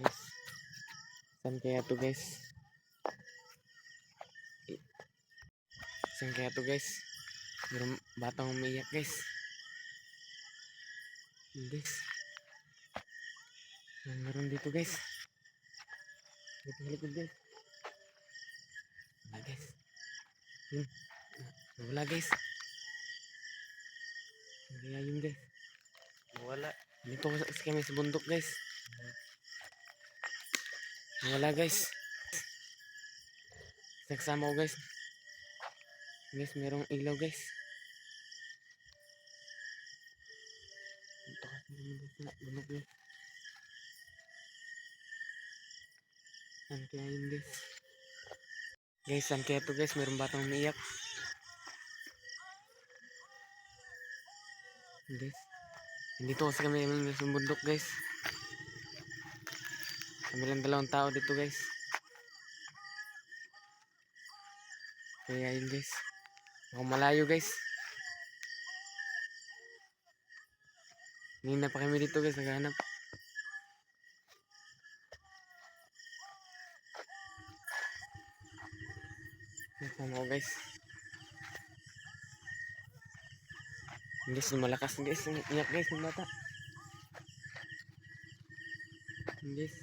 Guys, saan kaya to guys? Saan kaya to guys? Meron batang umiiyak guys. Guys, meron dito guys. Dito likod guys. Wala guys. Yun. Wala guys. Kaya yun guys. Wala. Dito kami sa bundok guys. Wala guys. Nagsama ko guys. Guys, merong ilaw guys. Dito kasi sa bundok guys. Saan kaya yun guys? Guys, saan kaya to guys? Merong batang umiiyak. Guys, dito kasi kami sa bundok guys. Kami lang dalawang tao dito guys. Kaya yun guys. Ako malayo guys. Ngayon na pa kami dito guys, naghahanap. Nasama ko guys. Guys, malakas guys. Iyak guys ng bata. Guys,